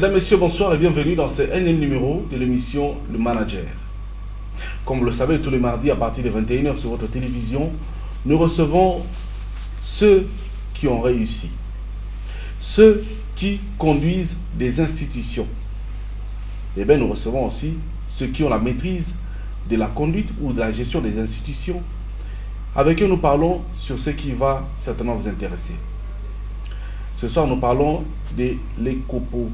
Mesdames, Messieurs, bonsoir et bienvenue dans ce énième numéro de l'émission Le Manager. Comme vous le savez, tous les mardis à partir de 21h sur votre télévision, nous recevons ceux qui ont réussi, ceux qui conduisent des institutions. Et bien nous recevons aussi ceux qui ont la maîtrise de la conduite ou de la gestion des institutions. Avec eux, nous parlons sur ce qui va certainement vous intéresser. Ce soir, nous parlons de l'ECOPO.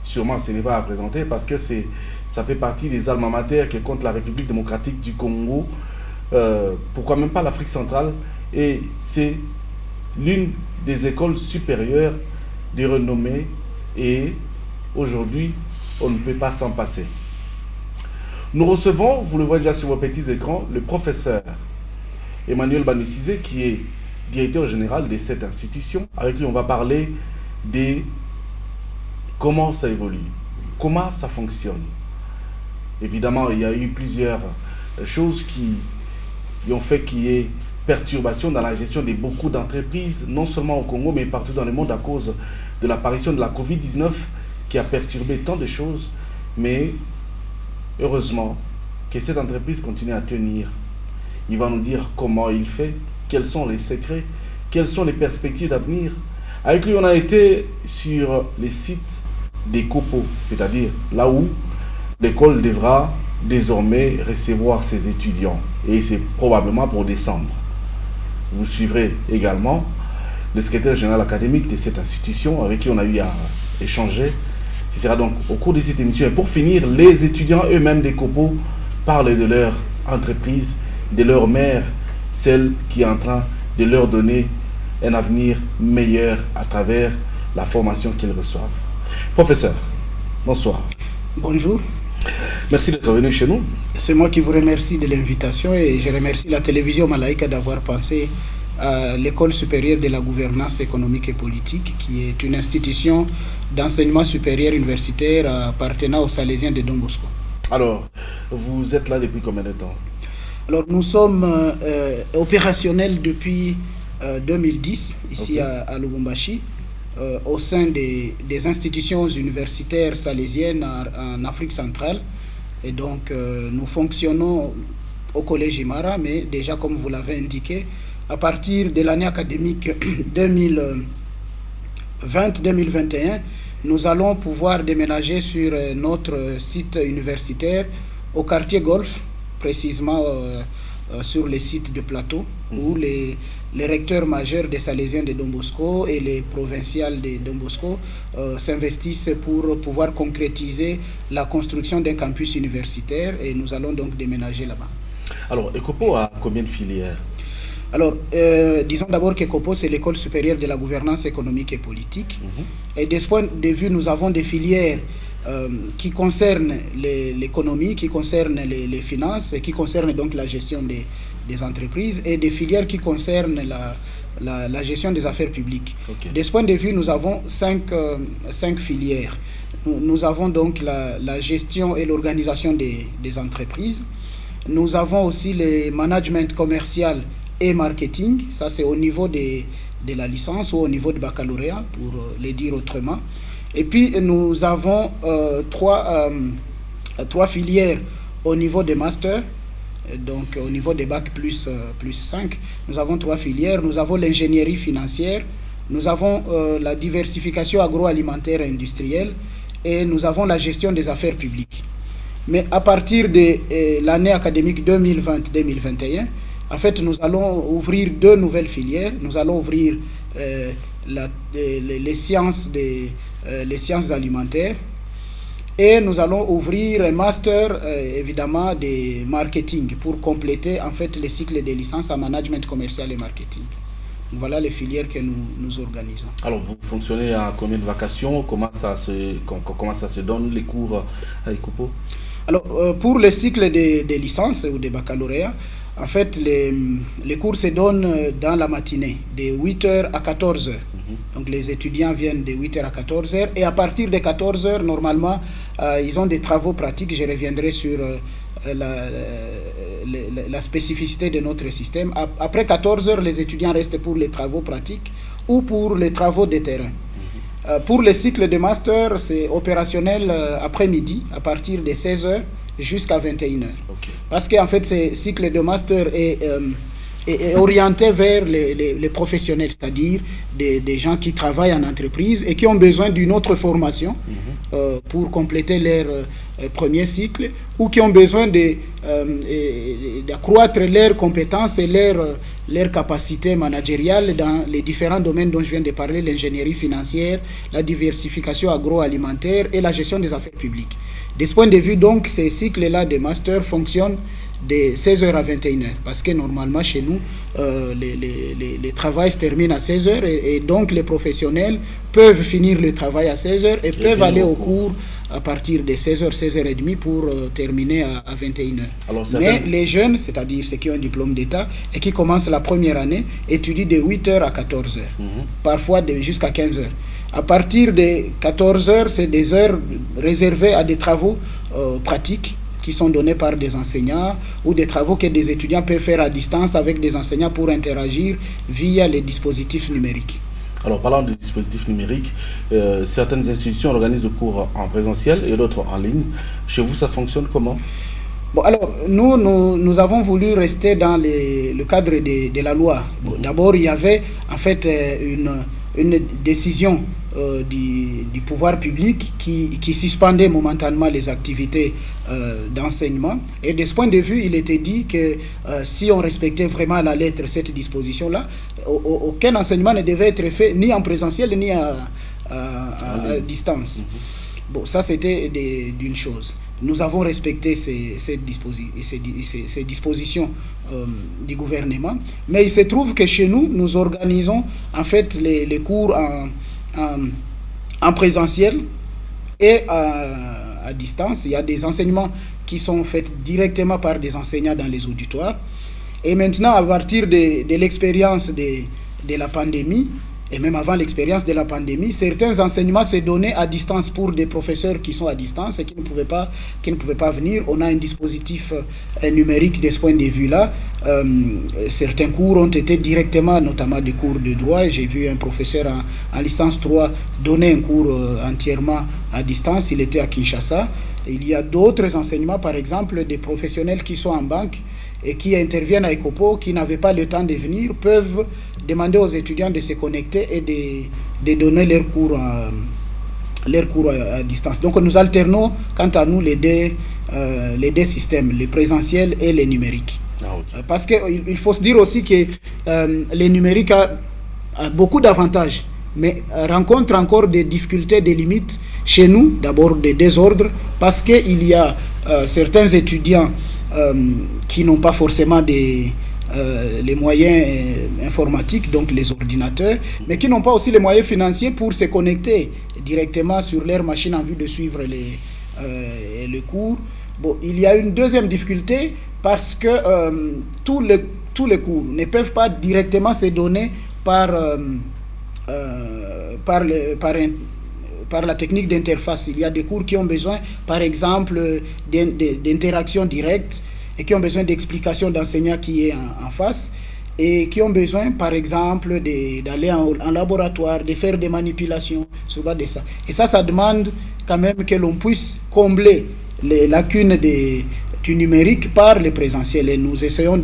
Sûrement, ce n'est pas à présenter parce que ça fait partie des alma mater que compte la République démocratique du Congo. Pourquoi même pas l'Afrique centrale? Et c'est l'une des écoles supérieures de renommée. Et aujourd'hui, on ne peut pas s'en passer. Nous recevons, vous le voyez déjà sur vos petits écrans, le professeur Emmanuel Banucizé, qui est directeur général de cette institution. Avec lui, on va parler de comment ça évolue, comment ça fonctionne. Évidemment, il y a eu plusieurs choses qui ont fait qu'il y ait perturbation dans la gestion de beaucoup d'entreprises, non seulement au Congo, mais partout dans le monde à cause de l'apparition de la Covid-19 qui a perturbé tant de choses. Mais heureusement que cette entreprise continue à tenir. Il va nous dire comment il fait, quels sont les secrets, quelles sont les perspectives d'avenir. Avec lui, on a été sur les sites des COPO, c'est-à-dire là où l'école devra désormais recevoir ses étudiants. Et c'est probablement pour décembre. Vous suivrez également le secrétaire général académique de cette institution avec qui on a eu à échanger. Ce sera donc au cours de cette émission. Et pour finir, les étudiants eux-mêmes des COPO parlent de leur entreprise, de leur mère, celle qui est en train de leur donner un avenir meilleur à travers la formation qu'ils reçoivent. Professeur, bonsoir. Bonjour. Merci d'être venu chez nous. C'est moi qui vous remercie de l'invitation et je remercie la télévision Malaika d'avoir pensé à l'École supérieure de la gouvernance économique et politique, qui est une institution d'enseignement supérieur universitaire appartenant aux Salésiens de Don Bosco. Alors, vous êtes là depuis combien de temps? Alors, nous sommes opérationnels depuis 2010, ici à Lubumbashi, au sein des institutions universitaires salésiennes en Afrique centrale. Et donc, nous fonctionnons au Collège Imara, mais déjà, comme vous l'avez indiqué, à partir de l'année académique 2020-2021, nous allons pouvoir déménager sur notre site universitaire au quartier Golfe, précisément sur les sites de plateau, où les recteurs majeurs des Salésiens de Don Bosco et les provinciales de Don Bosco s'investissent pour pouvoir concrétiser la construction d'un campus universitaire, et nous allons donc déménager là-bas. Alors, ECOPO a combien de filières? Alors, disons d'abord qu'ECOPO, c'est l'École supérieure de la gouvernance économique et politique. Et de ce point de vue, nous avons des filières qui concernent l'économie, qui concernent les finances, et qui concernent donc la gestion des entreprises, et des filières qui concernent la gestion des affaires publiques. De ce point de vue, nous avons cinq filières. Nous avons donc la gestion et l'organisation des entreprises. Nous avons aussi le management commercial et marketing. Ça, c'est au niveau de la licence ou au niveau du baccalauréat, pour le dire autrement. Et puis, nous avons trois filières au niveau des masters, donc au niveau des bacs plus 5. Nous avons trois filières. Nous avons l'ingénierie financière, nous avons la diversification agroalimentaire et industrielle, et nous avons la gestion des affaires publiques. Mais à partir de l'année académique 2020-2021, en fait, nous allons ouvrir deux nouvelles filières. Nous allons ouvrir les sciences alimentaires, et nous allons ouvrir un master, évidemment, de marketing pour compléter, en fait, les cycles de licence en management commercial et marketing. Voilà les filières que nous organisons. Alors, vous fonctionnez à combien de vacations? Comment ça se donne, les cours à ECOPO? Alors, pour les cycles de licence ou de baccalauréat, en fait, les cours se donnent dans la matinée, de 8h à 14h. Donc, les étudiants viennent de 8h à 14h. Et à partir de 14h, normalement, ils ont des travaux pratiques. Je reviendrai sur la spécificité de notre système. Après 14h, les étudiants restent pour les travaux pratiques ou pour les travaux de terrain. Pour les cycles de master, c'est opérationnel après-midi, à partir de 16h jusqu'à 21h. Okay. Parce qu'en fait, ce cycle de master est orienté vers les professionnels, c'est-à-dire des gens qui travaillent en entreprise et qui ont besoin d'une autre formation pour compléter leur premier cycle, ou qui ont besoin d'accroître leurs compétences et leurs capacités managériales dans les différents domaines dont je viens de parler, l'ingénierie financière, la diversification agroalimentaire et la gestion des affaires publiques. De ce point de vue, donc, ces cycles-là de master fonctionnent de 16h à 21h, parce que normalement chez nous, les travails se terminent à 16h et donc les professionnels peuvent finir le travail à 16h et peuvent aller au cours à partir de 16h, 16h30 pour terminer à 21h. Alors, mais les jeunes, c'est-à-dire ceux qui ont un diplôme d'État et qui commencent la première année, étudient de 8h à 14h, parfois jusqu'à 15h. À partir de 14h, c'est des heures réservées à des travaux pratiques qui sont donnés par des enseignants ou des travaux que des étudiants peuvent faire à distance avec des enseignants pour interagir via les dispositifs numériques. Alors, parlant de dispositifs numériques, certaines institutions organisent des cours en présentiel et d'autres en ligne. Chez vous, ça fonctionne comment? Bon, alors, nous avons voulu rester dans le cadre de la loi. Bon, d'abord, il y avait en fait une décision du pouvoir public qui suspendait momentanément les activités d'enseignement. Et de ce point de vue, il était dit que si on respectait vraiment à la lettre cette disposition-là, aucun enseignement ne devait être fait ni en présentiel ni à distance. Bon, ça c'était d'une chose. Nous avons respecté ces dispositions du gouvernement, mais il se trouve que chez nous, nous organisons en fait les cours en présentiel et à distance. Il y a des enseignements qui sont faits directement par des enseignants dans les auditoires. Et maintenant, à partir de l'expérience de la pandémie, et même avant l'expérience de la pandémie, certains enseignements se donnaient à distance pour des professeurs qui sont à distance et qui ne pouvaient pas venir. On a un dispositif numérique de ce point de vue-là. Certains cours ont été directement, notamment des cours de droit. J'ai vu un professeur en licence 3 donner un cours entièrement à distance. Il était à Kinshasa. Il y a d'autres enseignements, par exemple, des professionnels qui sont en banque et qui interviennent à ECOPO, qui n'avaient pas le temps de venir, peuvent demander aux étudiants de se connecter et de donner leurs cours à distance. Donc nous alternons, quant à nous, les deux systèmes, le présentiel et le numérique. Okay. Parce qu'il faut se dire aussi que le numérique a beaucoup d'avantages, mais rencontre encore des difficultés, des limites chez nous, d'abord des désordres, parce qu'il y a certains étudiants qui n'ont pas forcément les moyens informatiques, donc les ordinateurs, mais qui n'ont pas aussi les moyens financiers pour se connecter directement sur leur machine en vue de suivre les cours. Bon, il y a une deuxième difficulté parce que tous les cours ne peuvent pas directement se donner par la technique d'interface. Il y a des cours qui ont besoin, par exemple, d'interaction directe et qui ont besoin d'explications d'enseignants qui est en face et qui ont besoin, par exemple, d'aller en laboratoire, de faire des manipulations sur base de ça. Et ça demande quand même que l'on puisse combler les lacunes du numérique par le présentiel. Et nous essayons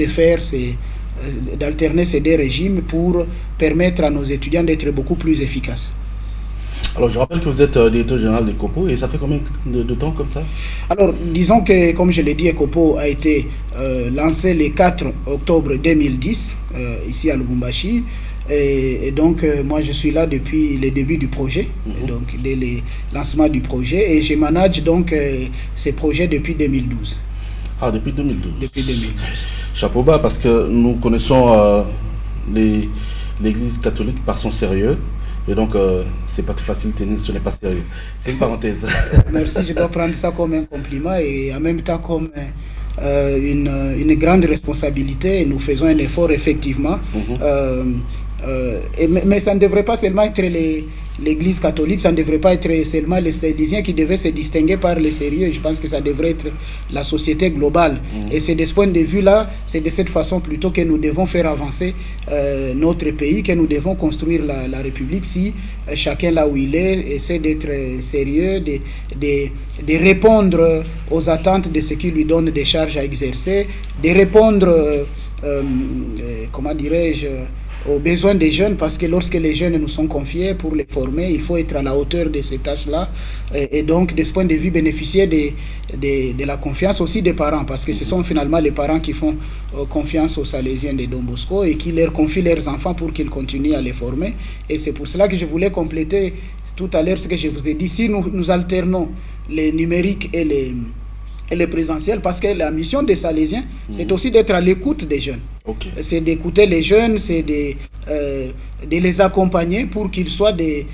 d'alterner ces deux régimes pour permettre à nos étudiants d'être beaucoup plus efficaces. Alors, je rappelle que vous êtes directeur général d'ECOPO, et ça fait combien de temps comme ça? Alors, disons que, comme je l'ai dit, ECOPO a été lancé le 4 octobre 2010, ici à Lubumbashi. Et donc, moi, je suis là depuis le début du projet, donc dès le lancement du projet, et je manage donc ces projets depuis 2012. Ah, depuis 2012. Depuis 2012. Chapeau bas, parce que nous connaissons l'Église catholique par son sérieux. Et donc, c'est pas très facile, ce n'est pas sérieux. C'est une parenthèse. Merci, je dois prendre ça comme un compliment et en même temps comme une grande responsabilité. Et nous faisons un effort, effectivement. Mais ça ne devrait pas seulement être l'Église catholique, ça ne devrait pas être seulement les Salésiens qui devaient se distinguer par le sérieux. Je pense que ça devrait être la société globale. Et c'est de ce point de vue-là, c'est de cette façon plutôt que nous devons faire avancer notre pays, que nous devons construire la République, si chacun là où il est essaie d'être sérieux, de répondre aux attentes de ceux qui lui donnent des charges à exercer, de répondre, comment dirais-je, aux besoins des jeunes, parce que lorsque les jeunes nous sont confiés pour les former, il faut être à la hauteur de ces tâches-là, et donc de ce point de vue bénéficier de la confiance aussi des parents, parce que ce sont finalement les parents qui font confiance aux Salésiens de Don Bosco et qui leur confient leurs enfants pour qu'ils continuent à les former. Et c'est pour cela que je voulais compléter tout à l'heure ce que je vous ai dit. Si nous alternons les numériques et les présentiels, parce que la mission des Salésiens, c'est aussi d'être à l'écoute des jeunes. Okay. C'est d'écouter les jeunes, c'est de les accompagner pour qu'ils soient des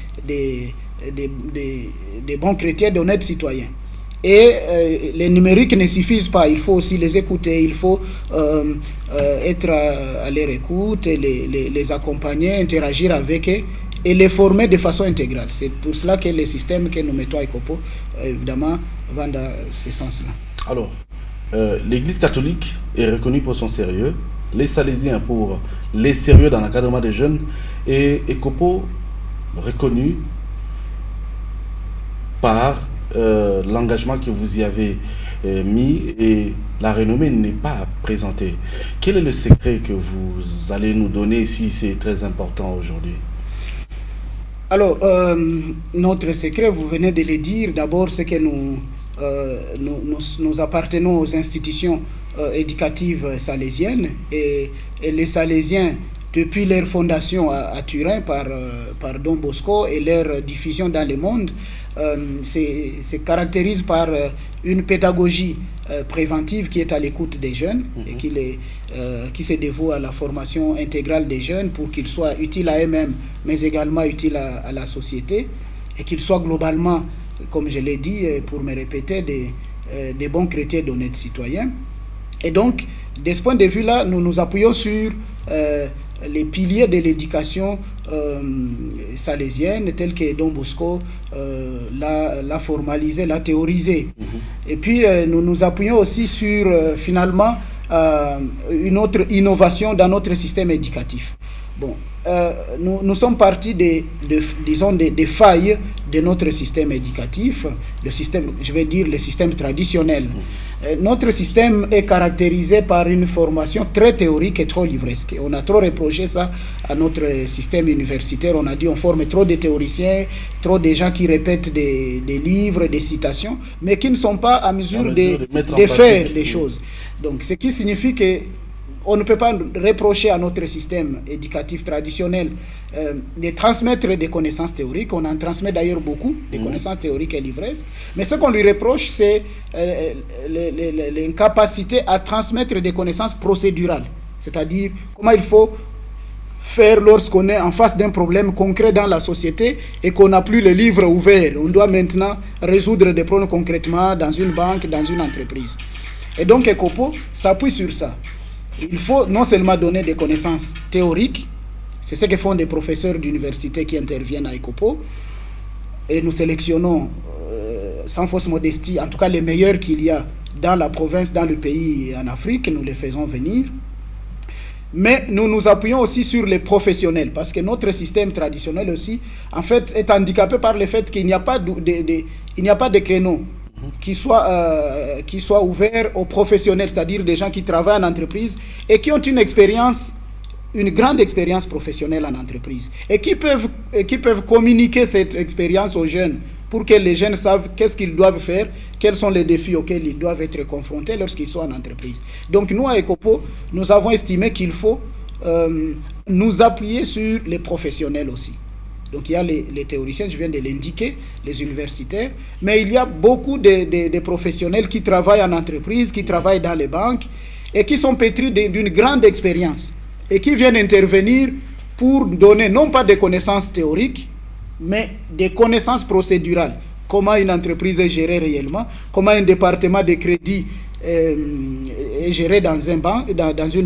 bons chrétiens, d'honnêtes citoyens. Et les numériques ne suffisent pas, il faut aussi les écouter, il faut être à leur écoute, et les accompagner, interagir avec eux et les former de façon intégrale. C'est pour cela que les systèmes que nous mettons à ECOPO, évidemment, vont dans ce sens-là. Alors, l'Église catholique est reconnue pour son sérieux, les Salésiens pour les sérieux dans l'encadrement des jeunes, et ECOPO reconnu par l'engagement que vous y avez mis, et la renommée n'est pas présentée. Quel est le secret que vous allez nous donner si c'est très important aujourd'hui? Alors, notre secret, vous venez de le dire, d'abord c'est que nous appartenons aux institutions éducatives salésiennes, et les Salésiens, depuis leur fondation à Turin par Don Bosco et leur diffusion dans le monde, se caractérisent par une pédagogie préventive qui est à l'écoute des jeunes et qui se dévoue à la formation intégrale des jeunes pour qu'ils soient utiles à eux-mêmes, mais également utiles à la société, et qu'ils soient globalement, comme je l'ai dit, pour me répéter, des bons chrétiens, d'honnêtes citoyens. Et donc, de ce point de vue-là, nous nous appuyons sur les piliers de l'éducation salésienne, tels que Don Bosco l'a formalisé, l'a théorisé. Et puis, nous nous appuyons aussi sur, finalement, une autre innovation dans notre système éducatif. Bon, nous sommes partis disons, des failles de notre système éducatif, le système, je vais dire le système traditionnel. Notre système est caractérisé par une formation très théorique et trop livresque. On a trop reproché ça à notre système universitaire. On a dit on forme trop de théoriciens, trop de gens qui répètent des livres, des citations, mais qui ne sont pas à mesure de faire des choses. Donc, ce qui signifie que on ne peut pas reprocher à notre système éducatif traditionnel de transmettre des connaissances théoriques. On en transmet d'ailleurs beaucoup, des connaissances théoriques et livresques. Mais ce qu'on lui reproche, c'est l'incapacité à transmettre des connaissances procédurales. C'est-à-dire comment il faut faire lorsqu'on est en face d'un problème concret dans la société et qu'on n'a plus le livre ouvert. On doit maintenant résoudre des problèmes concrètement dans une banque, dans une entreprise. Et donc ECOPO s'appuie sur ça. Il faut non seulement donner des connaissances théoriques, c'est ce que font des professeurs d'université qui interviennent à ECOPO, et nous sélectionnons, sans fausse modestie, en tout cas les meilleurs qu'il y a dans la province, dans le pays et en Afrique, nous les faisons venir. Mais nous nous appuyons aussi sur les professionnels, parce que notre système traditionnel aussi, en fait, est handicapé par le fait qu'il n'y a pas de créneau qui soit ouvert aux professionnels, c'est-à-dire des gens qui travaillent en entreprise et qui ont une grande expérience professionnelle en entreprise et qui peuvent communiquer cette expérience aux jeunes pour que les jeunes savent qu'est-ce qu'ils doivent faire, quels sont les défis auxquels ils doivent être confrontés lorsqu'ils sont en entreprise. Donc nous, à ECOPO, nous avons estimé qu'il faut nous appuyer sur les professionnels aussi. Donc il y a les théoriciens, je viens de l'indiquer, les universitaires, mais il y a beaucoup de professionnels qui travaillent en entreprise, qui travaillent dans les banques et qui sont pétris d'une grande expérience et qui viennent intervenir pour donner non pas des connaissances théoriques, mais des connaissances procédurales. Comment une entreprise est gérée réellement, comment un département de crédit est géré dans une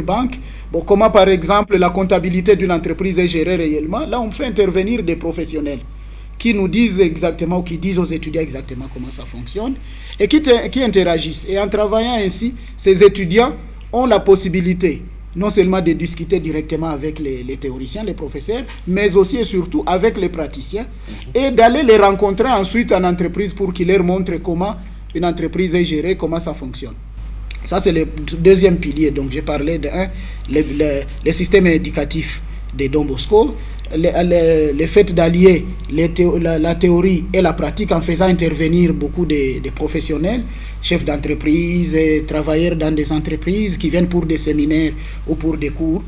banque. Bon, comment par exemple la comptabilité d'une entreprise est gérée réellement. Là, on fait intervenir des professionnels qui nous disent exactement, ou qui disent aux étudiants exactement comment ça fonctionne, et qui interagissent. Et en travaillant ainsi, ces étudiants ont la possibilité non seulement de discuter directement avec les théoriciens, les professeurs, mais aussi et surtout avec les praticiens, et d'aller les rencontrer ensuite en entreprise pour qu'ils leur montrent comment une entreprise est gérée, comment ça fonctionne. Ça, c'est le deuxième pilier. Donc, j'ai parlé de les systèmes éducatifs de Don Bosco, le fait d'allier la théorie et la pratique en faisant intervenir beaucoup de professionnels, chefs d'entreprise, travailleurs dans des entreprises qui viennent pour des séminaires ou pour des cours.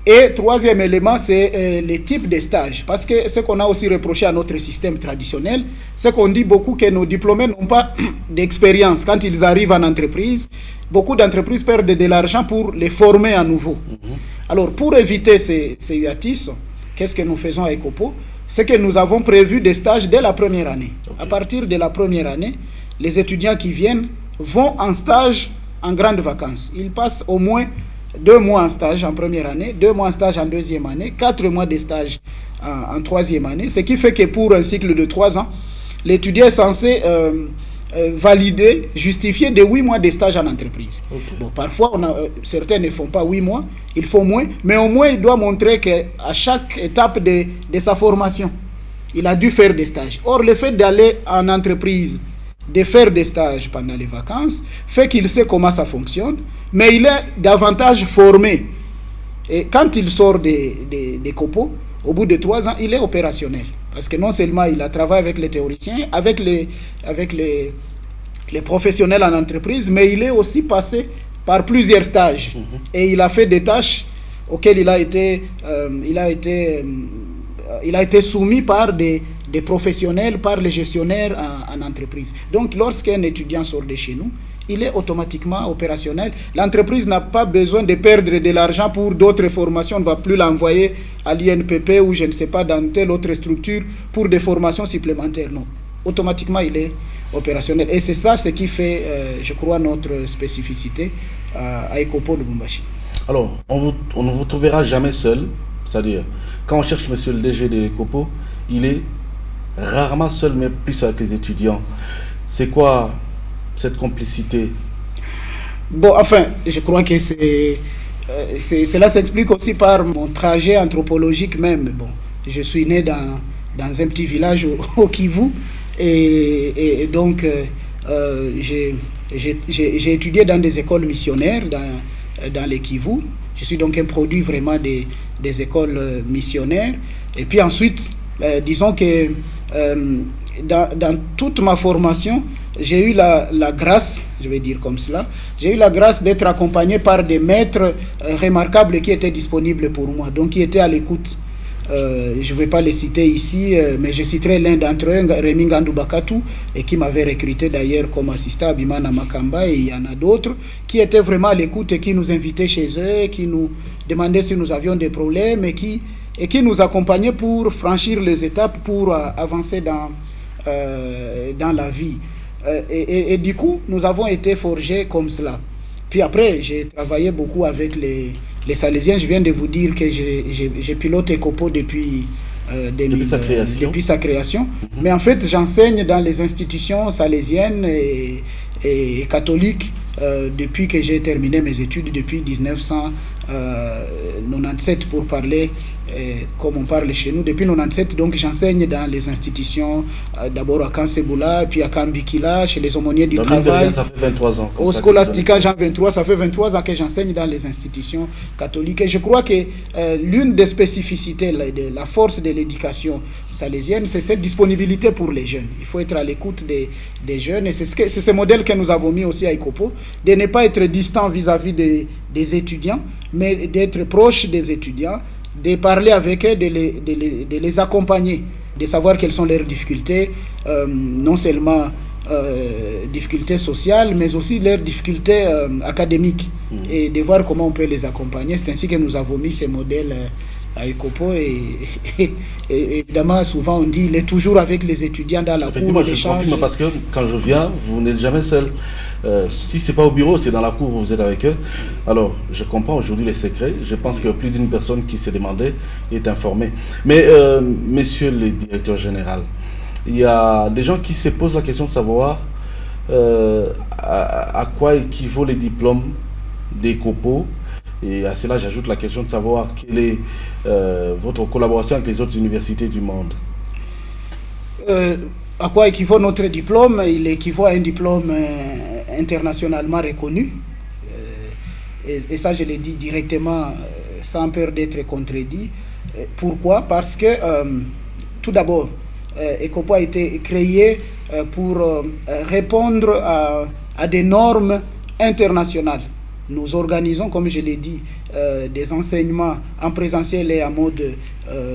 Et troisième élément, c'est les types de stages. Parce que ce qu'on a aussi reproché à notre système traditionnel, c'est qu'on dit beaucoup que nos diplômés n'ont pas d'expérience. Quand ils arrivent en entreprise, beaucoup d'entreprises perdent de l'argent pour les former à nouveau. Alors, pour éviter ces hiatus, qu'est-ce que nous faisons à ECOPO? C'est que nous avons prévu des stages dès la première année. À partir de la première année, les étudiants qui viennent vont en stage en grandes vacances. Ils passent au moins 2 mois en stage en première année, 2 mois en stage en deuxième année, 4 mois de stage en troisième année, ce qui fait que pour un cycle de 3 ans, l'étudiant est censé valider, justifier de 8 mois de stage en entreprise. Bon, parfois, certains ne font pas 8 mois, il faut moins, mais au moins il doit montrer qu'à chaque étape de sa formation, il a dû faire des stages. Or, le fait d'aller en entreprise, de faire des stages pendant les vacances, fait qu'il sait comment ça fonctionne, mais il est davantage formé. Et quand il sort des copeaux, au bout de 3 ans, il est opérationnel. Parce que non seulement il a travaillé avec les théoriciens, avec les professionnels en entreprise, mais il est aussi passé par plusieurs stages. Et il a fait des tâches auxquelles il a été soumis par des professionnels, par les gestionnaires en entreprise. Donc, lorsqu'un étudiant sort de chez nous, il est automatiquement opérationnel. L'entreprise n'a pas besoin de perdre de l'argent pour d'autres formations. On ne va plus l'envoyer à l'INPP ou je ne sais pas dans telle autre structure pour des formations supplémentaires. Non. Automatiquement, il est opérationnel. Et c'est ça ce qui fait, je crois, notre spécificité à ECOPO Lubumbashi. Alors, on ne vous trouvera jamais seul. C'est-à-dire, quand on cherche monsieur le DG de ECOPO, il est rarement seul, mais plus avec les étudiants. C'est quoi cette complicité? Bon, enfin, je crois que cela s'explique aussi par mon trajet anthropologique même. Bon, je suis né dans un petit village au Kivu et donc j'ai étudié dans des écoles missionnaires dans les Kivu. Je suis donc un produit vraiment des écoles missionnaires. Et puis ensuite, disons que dans toute ma formation, j'ai eu la grâce, je vais dire comme cela, j'ai eu la grâce d'être accompagné par des maîtres remarquables qui étaient disponibles pour moi, donc qui étaient à l'écoute. Je ne vais pas les citer ici, mais je citerai l'un d'entre eux, Rémi Ngandou Bakatou, et qui m'avait recruté d'ailleurs comme assistant à Bimana Makamba, et il y en a d'autres, qui étaient vraiment à l'écoute et qui nous invitaient chez eux, qui nous demandaient si nous avions des problèmes et qui nous accompagnaient pour franchir les étapes, pour avancer dans la vie. Et du coup, nous avons été forgés comme cela. Puis après, j'ai travaillé beaucoup avec les Salésiens. Je viens de vous dire que j'ai piloté ECOPO depuis sa création. Mais en fait, j'enseigne dans les institutions salésiennes et catholiques depuis que j'ai terminé mes études, depuis 1997 pour parler comme on parle chez nous. Depuis 1997, donc j'enseigne dans les institutions, d'abord à Kanseboula, puis à Kambikila, chez les aumôniers du travail. Ça fait 23 ans. Au Scholastica, Jean 23, ça fait 23 ans que j'enseigne dans les institutions catholiques. Et je crois que l'une des spécificités, la force de l'éducation salésienne, c'est cette disponibilité pour les jeunes. Il faut être à l'écoute des jeunes. Et c'est ce modèle que nous avons mis aussi à ECOPO, de ne pas être distant vis-à-vis des étudiants, mais d'être proche des étudiants, de parler avec eux, de les accompagner, de savoir quelles sont leurs difficultés, non seulement difficultés sociales, mais aussi leurs difficultés académiques, et de voir comment on peut les accompagner. C'est ainsi que nous avons mis ces modèles à ECOPO et évidemment, souvent on dit il est toujours avec les étudiants dans la cour. Effectivement, je confirme parce que quand je viens, vous n'êtes jamais seul. Si ce n'est pas au bureau, c'est dans la cour où vous êtes avec eux. Alors, je comprends aujourd'hui les secrets. Je pense que plus d'une personne qui s'est demandé est informée. Mais, monsieur le directeur général, il y a des gens qui se posent la question de savoir à quoi équivaut les diplômes des COPO. Et à cela, j'ajoute la question de savoir quelle est votre collaboration avec les autres universités du monde. À quoi équivaut notre diplôme? Il équivaut à un diplôme internationalement reconnu. Et ça, je l'ai dit directement, sans peur d'être contredit. Pourquoi? Parce que, tout d'abord, ECOPO a été créé pour répondre à des normes internationales. Nous organisons, comme je l'ai dit, des enseignements en présentiel et en mode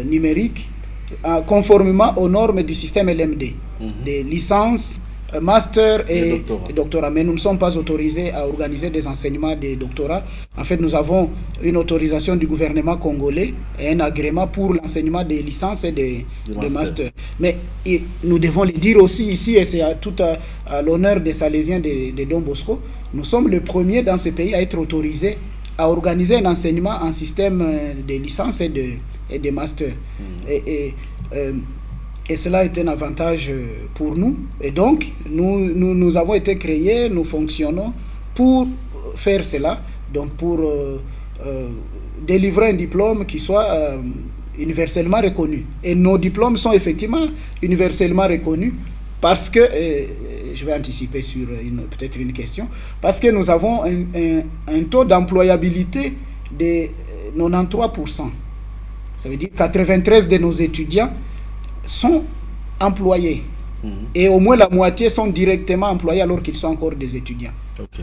numérique, conformément aux normes du système LMD, des licences, master et doctorat. Mais nous ne sommes pas autorisés à organiser des enseignements des doctorats. En fait, nous avons une autorisation du gouvernement congolais et un agrément pour l'enseignement des licences et des masters. Mais nous devons le dire aussi ici, et c'est tout à l'honneur des Salésiens de Don Bosco, nous sommes le premier dans ce pays à être autorisés à organiser un enseignement en système de licence et de master. Et cela est un avantage pour nous. Et donc, nous avons été créés, nous fonctionnons pour faire cela, donc pour délivrer un diplôme qui soit universellement reconnu. Et nos diplômes sont effectivement universellement reconnus parce que, je vais anticiper sur peut-être une question, parce que nous avons un taux d'employabilité de 93%. Ça veut dire 93 de nos étudiants sont employés. Et au moins la moitié sont directement employés alors qu'ils sont encore des étudiants.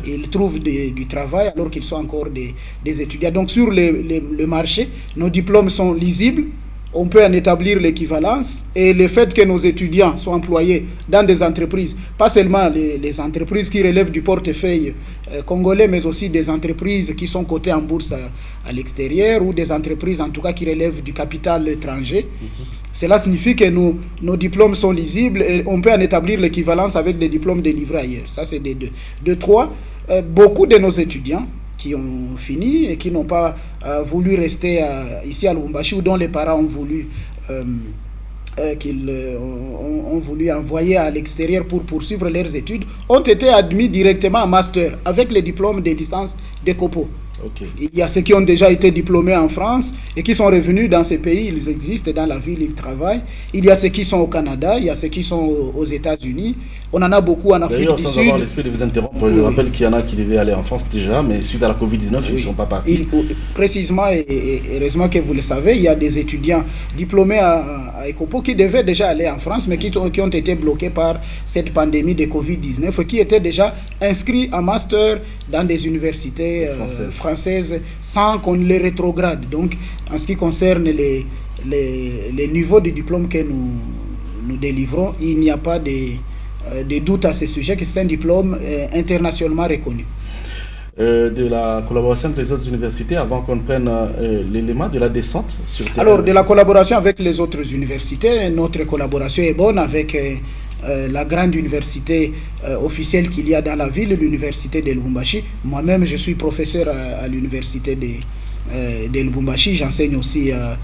Ils trouvent du travail alors qu'ils sont encore des étudiants. Donc sur le marché, nos diplômes sont lisibles, on peut en établir l'équivalence, et le fait que nos étudiants soient employés dans des entreprises, pas seulement les entreprises qui relèvent du portefeuille congolais, mais aussi des entreprises qui sont cotées en bourse à l'extérieur, ou des entreprises en tout cas qui relèvent du capital étranger. Cela signifie que nos diplômes sont lisibles et on peut en établir l'équivalence avec des diplômes délivrés ailleurs. Ça, c'est des deux. De trois, beaucoup de nos étudiants qui ont fini et qui n'ont pas voulu rester ici à Lubumbashi, ou dont les parents ont voulu ont voulu envoyer à l'extérieur pour poursuivre leurs études, ont été admis directement en master avec les diplômes de licence d'ECOPO. Il y a ceux qui ont déjà été diplômés en France et qui sont revenus dans ces pays, ils existent dans la ville, ils travaillent. Il y a ceux qui sont au Canada, il y a ceux qui sont aux États-Unis. On en a beaucoup en Afrique du Sud. Sans avoir l'esprit de vous interrompre, je rappelle qu'il y en a qui devaient aller en France déjà, mais suite à la Covid-19, ils ne sont pas partis. Précisément, et heureusement que vous le savez, il y a des étudiants diplômés à ECOPO qui devaient déjà aller en France, mais qui ont été bloqués par cette pandémie de Covid-19, qui étaient déjà inscrits en master dans des universités françaises sans qu'on les rétrograde. Donc, en ce qui concerne les niveaux de diplôme que nous délivrons, il n'y a pas de doute à ce sujet, que c'est un diplôme internationalement reconnu. De la collaboration avec les autres universités, avant qu'on prenne l'élément de la descente sur terrain. Alors, de la collaboration avec les autres universités, notre collaboration est bonne avec la grande université officielle qu'il y a dans la ville, l'université de Lubumbashi. Moi-même, je suis professeur à l'université de Lubumbashi. J'enseigne aussi à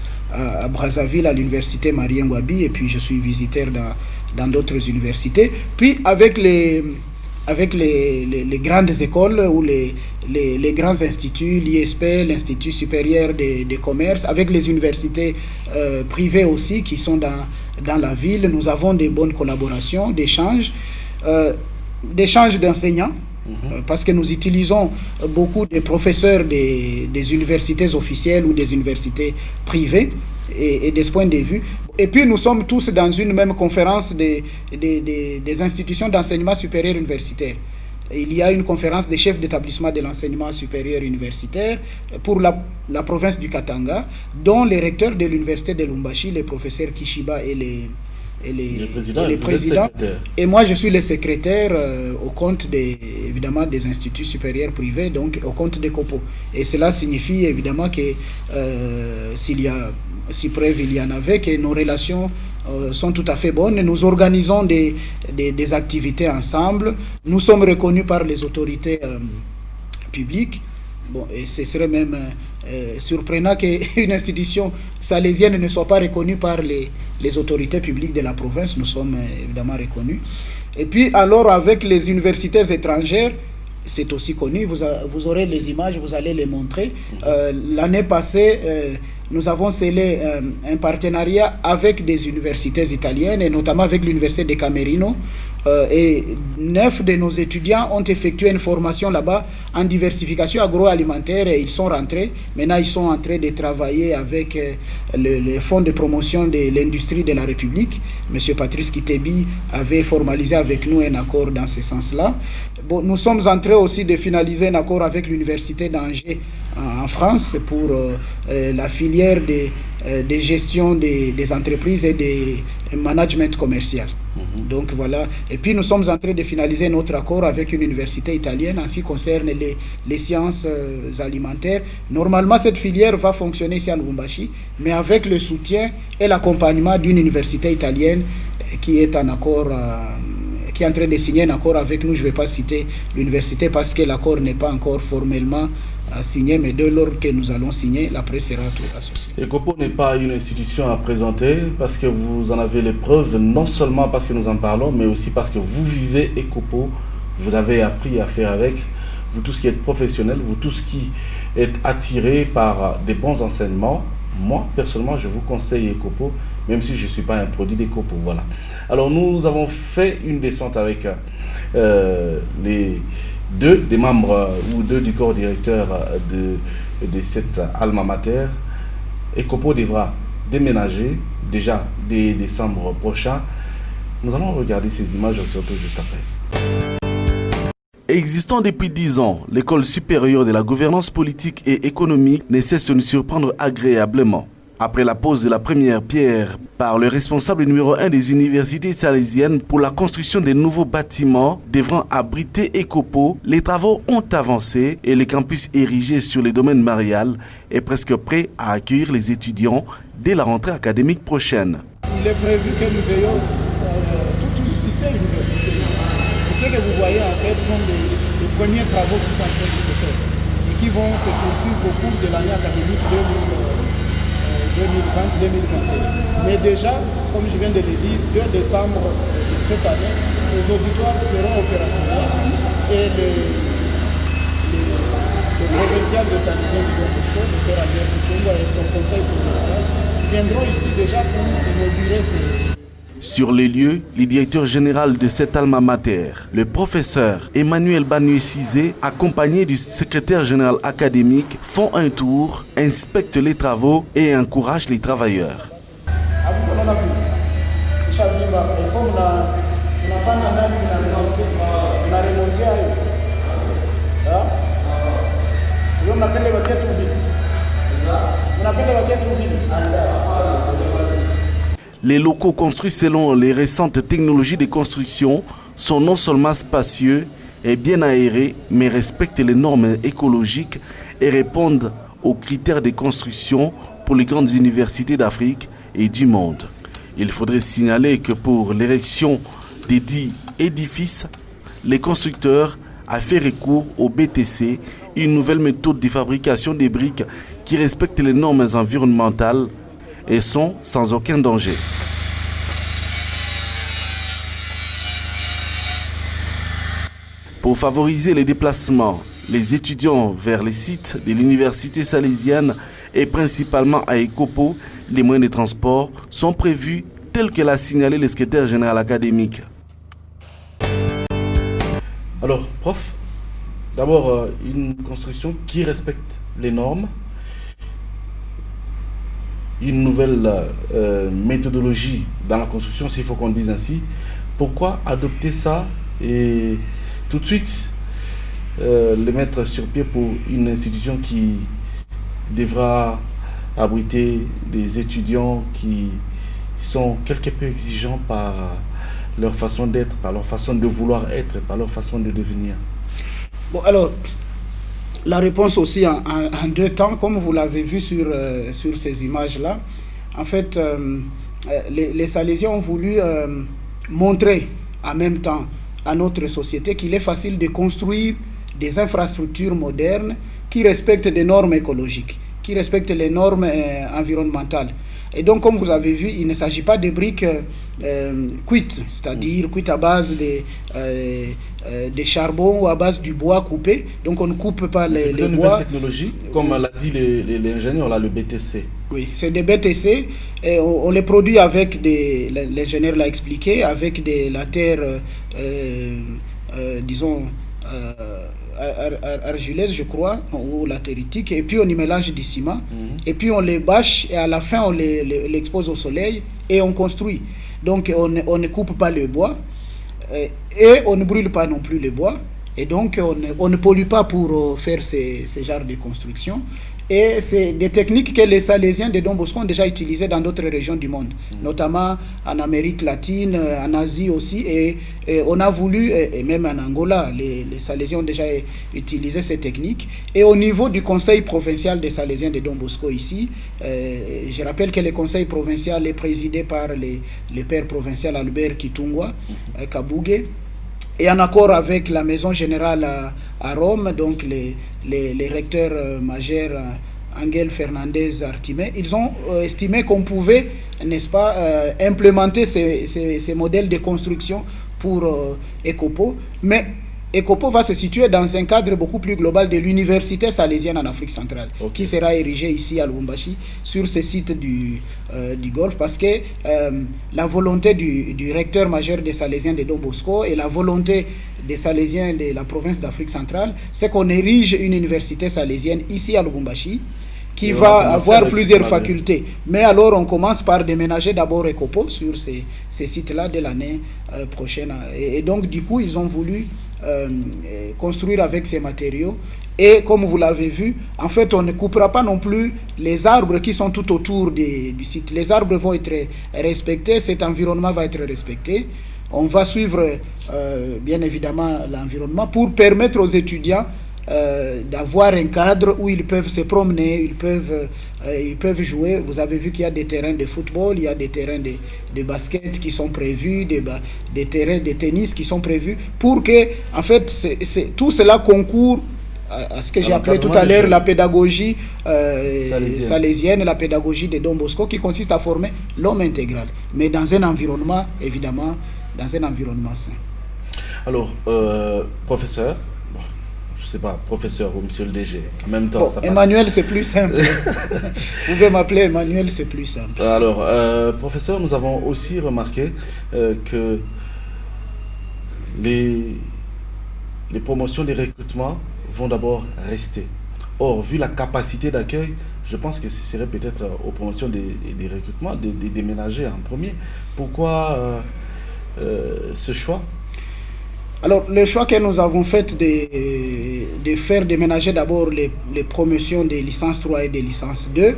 Brazzaville, à l'université Marien Ngouabi, et puis je suis visiteur dans d'autres universités. Puis avec les grandes écoles ou les grands instituts, l'ISP, l'Institut supérieur des commerces, avec les universités privées aussi qui sont dans la ville, nous avons des bonnes collaborations, d'échanges d'enseignants, parce que nous utilisons beaucoup de professeurs des universités officielles ou des universités privées, et de ce point de vue. Et puis nous sommes tous dans une même conférence des institutions d'enseignement supérieur universitaire. Il y a une conférence des chefs d'établissement de l'enseignement supérieur universitaire pour la province du Katanga, dont les recteurs de l'université de Lubumbashi, les professeurs Kishiba et et les présidents. Et moi, je suis le secrétaire au compte évidemment des instituts supérieurs privés, donc au compte des COPO. Et cela signifie évidemment que si preuve il y en avait, que nos relations sont tout à fait bonnes. Nous organisons des activités ensemble. Nous sommes reconnus par les autorités publiques. Bon, et ce serait même surprenant qu'une institution salésienne ne soit pas reconnue par les autorités publiques de la province. Nous sommes évidemment reconnus. Et puis, alors, avec les universités étrangères, c'est aussi connu. Vous aurez les images, vous allez les montrer. L'année passée, nous avons scellé un partenariat avec des universités italiennes, et notamment avec l'université de Camerino. Et 9 de nos étudiants ont effectué une formation là-bas en diversification agroalimentaire et ils sont rentrés. Maintenant, ils sont en train de travailler avec le fonds de promotion de l'industrie de la République. Monsieur Patrice Kitebi avait formalisé avec nous un accord dans ce sens-là. Bon, nous sommes en train aussi de finaliser un accord avec l'université d'Angers en France pour la filière de gestion des entreprises et des management commercial. Donc voilà. Et puis nous sommes en train de finaliser notre accord avec une université italienne en ce qui concerne les sciences alimentaires. Normalement, cette filière va fonctionner ici à Lubumbashi, mais avec le soutien et l'accompagnement d'une université italienne qui est en accord, qui est en train de signer un accord avec nous. Je ne vais pas citer l'université parce que l'accord n'est pas encore formellement signé, mais dès lors que nous allons signer, la presse sera tout associée. ECOPO n'est pas une institution à présenter parce que vous en avez les preuves, non seulement parce que nous en parlons, mais aussi parce que vous vivez ECOPO, vous avez appris à faire avec, vous tous qui êtes professionnels, vous tous qui êtes attirés par des bons enseignements. Moi, personnellement, je vous conseille ECOPO, même si je ne suis pas un produit d'ECOPO. Voilà. Alors, nous avons fait une descente avec des membres ou deux du corps directeur de cette alma mater. ECOPO devra déménager déjà dès décembre prochain. Nous allons regarder ces images surtout juste après. Existant depuis 10 ans, l'école supérieure de la gouvernance politique et économique ne cesse de nous surprendre agréablement. Après la pose de la première pierre par le responsable numéro 1 des universités salésiennes pour la construction des nouveaux bâtiments devant abriter ECOPO, les travaux ont avancé et le campus érigé sur les domaines marial est presque prêt à accueillir les étudiants dès la rentrée académique prochaine. Il est prévu que nous ayons toute une cité universitaire ici. Et ce que vous voyez en fait sont les premiers travaux qui sont en train de se faire et qui vont se poursuivre au cours de l'année académique 2020-2021. Mais déjà, comme je viens de le dire, 2 décembre de cette année, ces auditoires seront opérationnels et le provincial de Saint-Lizien du Don-Bosco, le père Albert Kutumba et son conseil provincial viendront ici déjà pour inaugurer ces... Sur les lieux, le directeur général de cette alma mater, le professeur Emmanuel Banué-Cizé, accompagné du secrétaire général académique, font un tour, inspectent les travaux et encouragent les travailleurs. Les locaux construits selon les récentes technologies de construction sont non seulement spacieux et bien aérés, mais respectent les normes écologiques et répondent aux critères de construction pour les grandes universités d'Afrique et du monde. Il faudrait signaler que pour l'érection des dits édifices, les constructeurs ont fait recours au BTC, une nouvelle méthode de fabrication des briques qui respecte les normes environnementales et sont sans aucun danger. Pour favoriser les déplacements, les étudiants vers les sites de l'université salésienne et principalement à ECOPO, les moyens de transport sont prévus tels que l'a signalé le secrétaire général académique. Alors, prof, d'abord une construction qui respecte les normes, une nouvelle méthodologie dans la construction, s'il faut qu'on dise ainsi. Pourquoi adopter ça et tout de suite le mettre sur pied pour une institution qui devra abriter des étudiants qui ils sont quelque peu exigeants par leur façon d'être, par leur façon de vouloir être, par leur façon de devenir? Bon, alors, la réponse aussi en deux temps, comme vous l'avez vu sur ces images-là. En fait, les Salésiens ont voulu montrer en même temps à notre société qu'il est facile de construire des infrastructures modernes qui respectent des normes écologiques, qui respectent les normes environnementales. Et donc, comme vous avez vu, il ne s'agit pas de briques cuites, c'est-à-dire cuites à base de charbon ou à base du bois coupé. Donc, on ne coupe pas les bois. C'est une nouvelle technologie, comme l'a dit l'ingénieur, là, le BTC. Oui, c'est des BTC. Et on les produit avec l'ingénieur l'a expliqué, avec la terre, disons, argileuse, je crois, ou latéritique, et puis on y mélange du ciment, et puis on les bâche, et à la fin on l'expose au soleil, et on construit. Donc on ne coupe pas le bois, et on ne brûle pas non plus le bois, et donc on ne pollue pas pour faire ces genres de construction. Et c'est des techniques que les Salésiens de Don Bosco ont déjà utilisées dans d'autres régions du monde, notamment en Amérique latine, en Asie aussi. Et on a voulu, et même en Angola, les Salésiens ont déjà utilisé ces techniques. Et au niveau du conseil provincial des Salésiens de Don Bosco ici, je rappelle que le conseil provincial est présidé par le père provincial Albert Kitungwa Kabouge. Et en accord avec la maison générale à Rome, donc les recteurs majeurs Angel Fernandez Artimé, ils ont estimé qu'on pouvait, n'est-ce pas, implémenter ces modèles de construction pour ECOPO. Mais ECOPO va se situer dans un cadre beaucoup plus global de l'université salésienne en Afrique centrale, qui sera érigée ici à Lubumbashi, sur ce site du Golfe, parce que la volonté du recteur majeur des Salésiens de Don Bosco et la volonté des Salésiens de la province d'Afrique centrale, c'est qu'on érige une université salésienne ici à Lubumbashi, qui va avoir plusieurs facultés. Mais alors, on commence par déménager d'abord ECOPO sur ces sites-là dès l'année prochaine. Et donc, du coup, ils ont voulu construire avec ces matériaux. Et comme vous l'avez vu, en fait, on ne coupera pas non plus les arbres qui sont tout autour du site. Les arbres vont être respectés, cet environnement va être respecté. On va suivre, bien évidemment, l'environnement pour permettre aux étudiants d'avoir un cadre où ils peuvent se promener, ils peuvent jouer. Vous avez vu qu'il y a des terrains de football, il y a des terrains de basket qui sont prévus, des terrains de tennis qui sont prévus, pour que, en fait, tout cela concourt à ce que j'ai appelé tout à l'heure la pédagogie salésienne, la pédagogie de Don Bosco, qui consiste à former l'homme intégral, mais dans un environnement, évidemment, dans un environnement sain. Alors, professeur, je sais pas, professeur ou monsieur le DG, en même temps, ça passe. Emmanuel, c'est plus simple. Vous pouvez m'appeler Emmanuel, c'est plus simple. Alors, professeur, nous avons aussi remarqué que les promotions, les recrutements vont d'abord rester. Or, vu la capacité d'accueil, je pense que ce serait peut-être aux promotions des recrutements, des déménagers en premier. Pourquoi ce choix? Alors, le choix que nous avons fait de faire déménager d'abord les promotions des licences 3 et des licences 2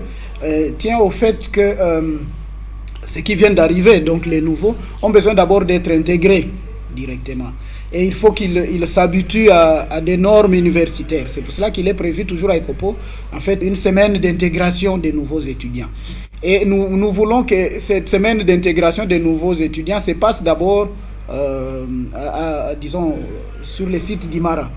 tient au fait que ceux qui viennent d'arriver, donc les nouveaux, ont besoin d'abord d'être intégrés directement. Et il faut qu'ils s'habituent à des normes universitaires. C'est pour cela qu'il est prévu toujours à ECOPO, en fait, une semaine d'intégration des nouveaux étudiants. Et nous voulons que cette semaine d'intégration des nouveaux étudiants se passe d'abord disons, sur le site d'Imara,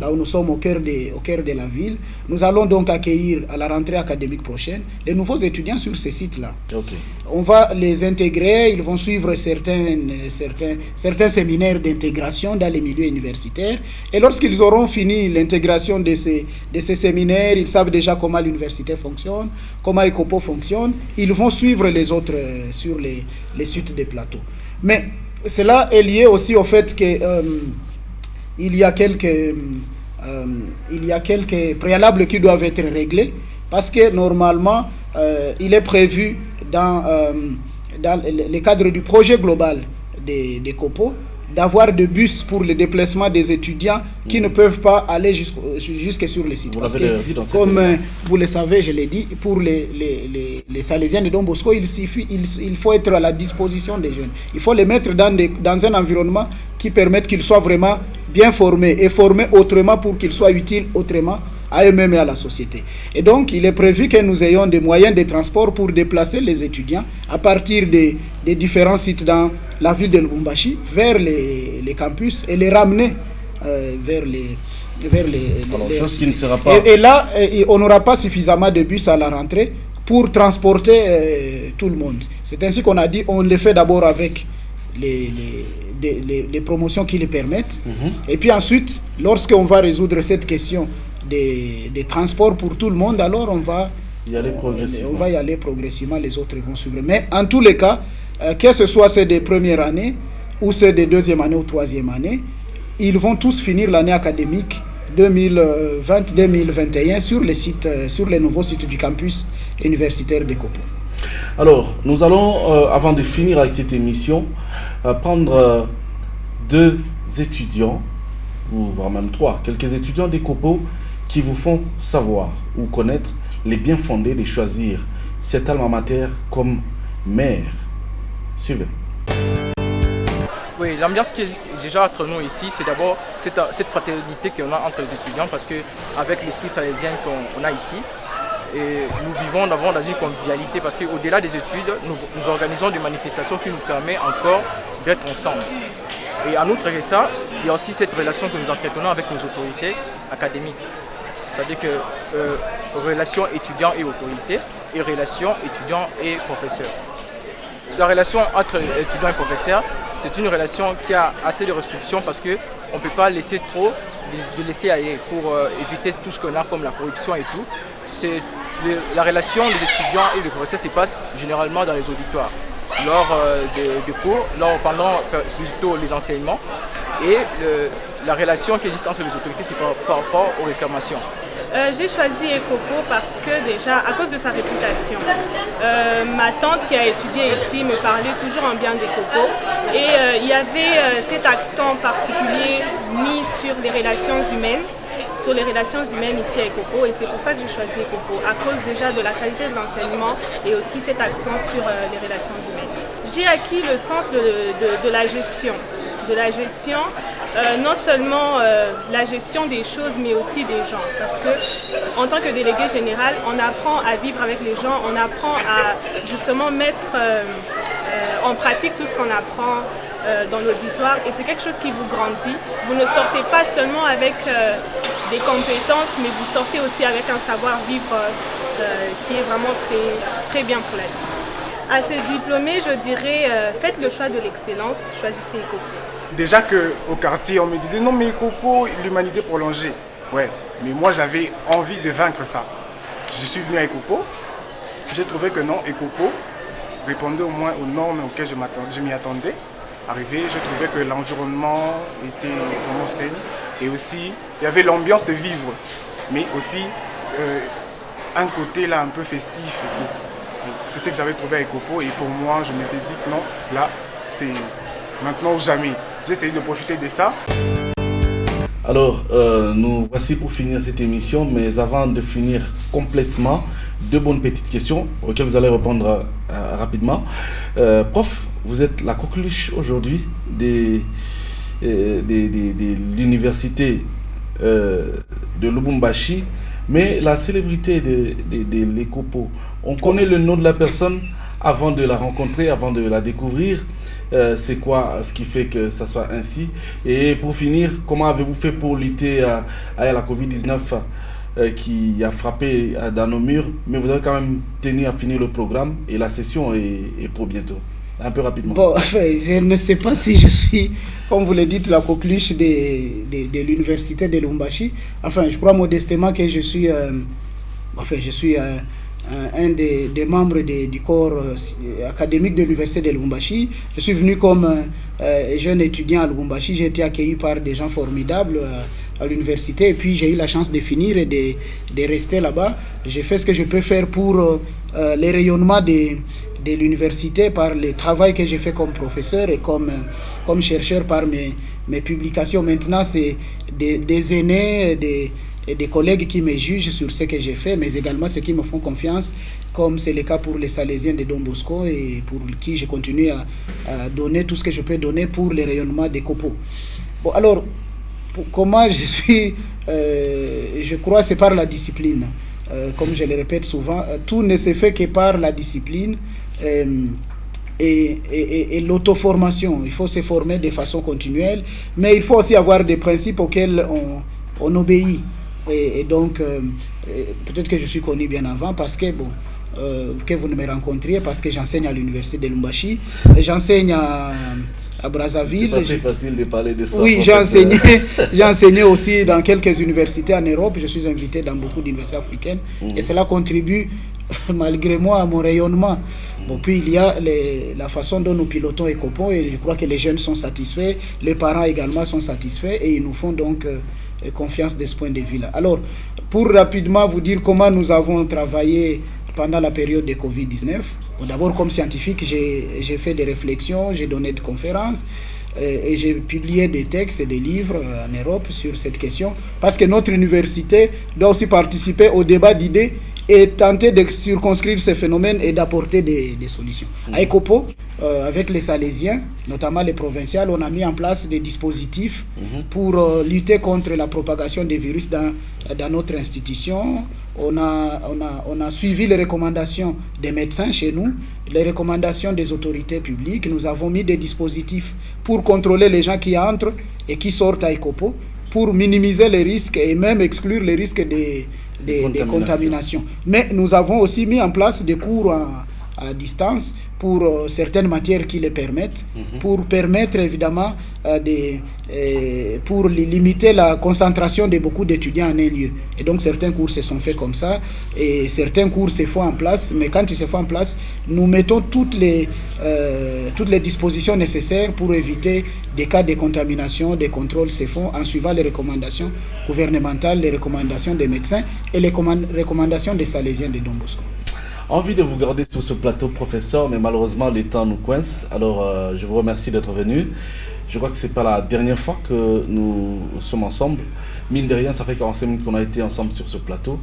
là où nous sommes au cœur de la ville. Nous allons donc accueillir à la rentrée académique prochaine les nouveaux étudiants sur ces sites-là. On va les intégrer, ils vont suivre certains séminaires d'intégration dans les milieux universitaires. Et lorsqu'ils auront fini l'intégration de ces séminaires, ils savent déjà comment l'université fonctionne, comment ECOPO fonctionne, ils vont suivre les autres sur les sites des plateaux. Mais cela est lié aussi au fait que il y a quelques préalables qui doivent être réglés, parce que normalement il est prévu dans le cadre du projet global des COPO d'avoir des bus pour le déplacement des étudiants qui ne peuvent pas aller jusque sur le site. Parce que, comme vous le savez, je l'ai dit, pour les Salésiens de Don Bosco, il faut être à la disposition des jeunes. Il faut les mettre dans un environnement qui permette qu'ils soient vraiment bien formés et formés autrement pour qu'ils soient utiles autrement à eux-mêmes et à la société. Et donc, il est prévu que nous ayons des moyens de transport pour déplacer les étudiants à partir des différents sites dans la ville de Lubumbashi vers les campus et les ramener vers les chose qui ne sera pas... Et là, on n'aura pas suffisamment de bus à la rentrée pour transporter tout le monde. C'est ainsi qu'on a dit, on le fait d'abord avec les promotions qui les permettent. Et puis ensuite, lorsqu'on va résoudre cette question des transports pour tout le monde, alors on va y aller progressivement, les autres vont suivre. Mais en tous les cas, que ce soit ceux des premières années ou ceux des deuxième année ou troisième année, ils vont tous finir l'année académique 2020-2021 sur les nouveaux sites du campus universitaire de Kopo. Alors, nous allons, avant de finir avec cette émission, prendre deux étudiants, ou voire même trois, quelques étudiants de Kopo qui vous font savoir ou connaître les bien fondés de choisir cet alma mater comme maire. Suivez. Oui, l'ambiance qui existe déjà entre nous ici, c'est d'abord cette fraternité qu'on a entre les étudiants, parce qu'avec l'esprit salésien qu'on a ici, et nous vivons d'abord dans une convivialité, parce qu'au-delà des études, nous organisons des manifestations qui nous permettent encore d'être ensemble. Et en outre de ça, il y a aussi cette relation que nous entretenons avec nos autorités académiques. C'est-à-dire que relation étudiant et autorité et relation étudiant et professeur. La relation entre étudiant et professeur, c'est une relation qui a assez de restrictions parce qu'on ne peut pas laisser trop de laisser aller pour éviter tout ce qu'on a comme la corruption et tout. La relation des étudiants et des professeurs se passe généralement dans les auditoires, lors des cours, pendant plutôt les enseignements. Et la relation qui existe entre les autorités, c'est par rapport aux réclamations. J'ai choisi Ekopo parce que déjà, à cause de sa réputation, ma tante qui a étudié ici me parlait toujours en bien d'Ekopo et il y avait cet accent particulier mis sur les relations humaines ici à Ekopo, et c'est pour ça que j'ai choisi Ekopo, à cause déjà de la qualité de l'enseignement et aussi cet accent sur les relations humaines. J'ai acquis le sens de la gestion. Non seulement la gestion des choses, mais aussi des gens. Parce que en tant que délégué général, on apprend à vivre avec les gens, on apprend à justement mettre en pratique tout ce qu'on apprend dans l'auditoire, et c'est quelque chose qui vous grandit. Vous ne sortez pas seulement avec des compétences, mais vous sortez aussi avec un savoir-vivre qui est vraiment très, très bien pour la suite. À ces diplômés, je dirais, faites le choix de l'excellence, choisissez Ekopo. Déjà qu'au quartier, on me disait non mais Ekopo, l'humanité prolongée. Ouais, mais moi j'avais envie de vaincre ça. Je suis venu à Ekopo, j'ai trouvé que non, Ekopo répondait au moins aux normes auxquelles je m'y attendais. Arrivé, je trouvais que l'environnement était vraiment sain et aussi il y avait l'ambiance de vivre, mais aussi un côté là un peu festif et tout. C'est ce que j'avais trouvé à Ekopo, et pour moi je m'étais dit que non, là c'est maintenant ou jamais. J'ai essayé de profiter de ça. Alors, nous voici pour finir cette émission, mais avant de finir complètement, deux bonnes petites questions auxquelles vous allez répondre rapidement. Prof, vous êtes la coqueluche aujourd'hui de l'université de Lubumbashi, mais la célébrité de l'Ekopo, on connaît le nom de la personne avant de la rencontrer, avant de la découvrir. C'est quoi ce qui fait que ça soit ainsi? Et pour finir, comment avez-vous fait pour lutter à la Covid-19 qui a frappé dans nos murs, mais vous avez quand même tenu à finir le programme et la session est pour bientôt? Un peu rapidement. Bon, enfin, je ne sais pas si je suis, comme vous le dites, la coqueluche de l'université de Lubumbashi. Enfin, je crois modestement que je suis un des membres du corps académique de l'université de Lubumbashi. Je suis venu comme jeune étudiant à Lubumbashi. J'ai été accueilli par des gens formidables à l'université, et puis j'ai eu la chance de finir et de rester là-bas. J'ai fait ce que je peux faire pour les rayonnements de l'université par le travail que j'ai fait comme professeur et comme chercheur par mes publications. Maintenant, c'est des aînés, des collègues qui me jugent sur ce que j'ai fait, mais également ceux qui me font confiance, comme c'est le cas pour les Salésiens de Don Bosco et pour qui je continue à donner tout ce que je peux donner pour le rayonnement des COPO. Bon, alors, comment je suis, je crois que c'est par la discipline. Comme je le répète souvent, tout ne se fait que par la discipline et l'auto-formation. Il faut se former de façon continuelle, mais il faut aussi avoir des principes auxquels on obéit. Et donc, peut-être que je suis connu bien avant parce que, que vous ne me rencontriez, parce que j'enseigne à l'université de Lubumbashi, j'enseigne à Brazzaville. C'est pas très facile de parler de ça. Oui, j'ai enseigné aussi dans quelques universités en Europe. Je suis invité dans beaucoup d'universités africaines. Et cela contribue, malgré moi, à mon rayonnement. Bon, puis il y a la façon dont nous pilotons ECOPO et je crois que les jeunes sont satisfaits, les parents également sont satisfaits et ils nous font donc confiance de ce point de vue-là. Alors, pour rapidement vous dire comment nous avons travaillé pendant la période de Covid-19, d'abord comme scientifique, j'ai fait des réflexions, j'ai donné des conférences et j'ai publié des textes et des livres en Europe sur cette question parce que notre université doit aussi participer au débat d'idées et tenter de circonscrire ces phénomènes et d'apporter des solutions. À ECOPO, avec les Salésiens, notamment les provinciales, on a mis en place des dispositifs pour lutter contre la propagation des virus dans notre institution. On a suivi les recommandations des médecins chez nous, les recommandations des autorités publiques. Nous avons mis des dispositifs pour contrôler les gens qui entrent et qui sortent à ECOPO, pour minimiser les risques et même exclure les risques des contaminations. Mais nous avons aussi mis en place des cours à distance pour certaines matières qui le permettent, pour permettre évidemment pour limiter la concentration de beaucoup d'étudiants en un lieu. Et donc certains cours se sont faits comme ça et certains cours se font en place, mais quand ils se font en place, nous mettons toutes les dispositions nécessaires pour éviter des cas de contamination. Des contrôles se font en suivant les recommandations gouvernementales, les recommandations des médecins et les recommandations des Salésiens de Don Bosco. Envie de vous garder sur ce plateau, professeur, mais malheureusement, le temps nous coince. Alors, je vous remercie d'être venu. Je crois que ce n'est pas la dernière fois que nous sommes ensemble. Mine de rien, ça fait 45 minutes qu'on a été ensemble sur ce plateau.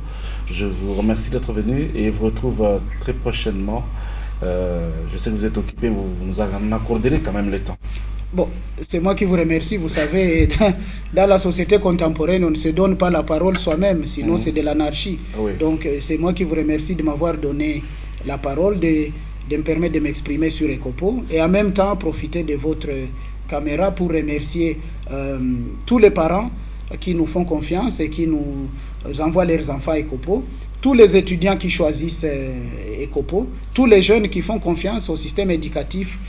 Je vous remercie d'être venu et vous retrouve très prochainement. Je sais que vous êtes occupé, vous nous en accorderez quand même le temps. Bon, c'est moi qui vous remercie. Vous savez, dans la société contemporaine, on ne se donne pas la parole soi-même, sinon c'est de l'anarchie. Oui. Donc, c'est moi qui vous remercie de m'avoir donné la parole, de me permettre de m'exprimer sur ECOPO et en même temps profiter de votre caméra pour remercier tous les parents qui nous font confiance et qui nous envoient leurs enfants à ECOPO, tous les étudiants qui choisissent ECOPO, tous les jeunes qui font confiance au système éducatif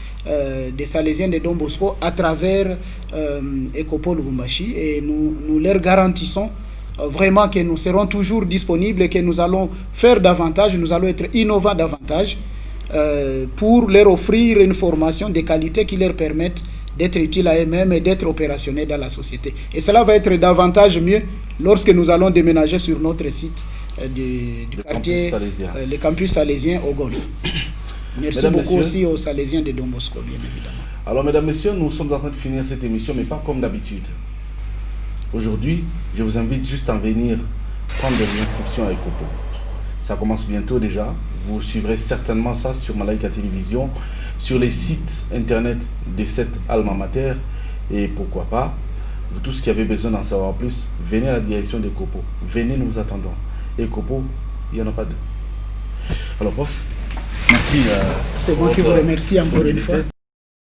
des Salésiens de Don Bosco à travers ECOPO Lubumbashi. Et nous leur garantissons vraiment que nous serons toujours disponibles et que nous allons faire davantage, nous allons être innovants davantage pour leur offrir une formation de qualité qui leur permette d'être utiles à eux-mêmes et d'être opérationnels dans la société. Et cela va être davantage mieux lorsque nous allons déménager sur notre site du quartier, le campus salésien au Golfe. Merci mesdames, beaucoup messieurs, aussi aux Salésiens de Don Bosco, bien évidemment. Alors, mesdames, messieurs, nous sommes en train de finir cette émission, mais pas comme d'habitude. Aujourd'hui, je vous invite juste à venir prendre des inscriptions à ECOPO. Ça commence bientôt déjà. Vous suivrez certainement ça sur Malaika Télévision, sur les sites internet des 7 alma mater. Et pourquoi pas, vous tous qui avez besoin d'en savoir plus, venez à la direction d'ECOPO. Venez, nous vous attendons. ECOPO, il n'y en a pas deux. Alors, prof, merci. C'est moi qui vous remercie encore une fois.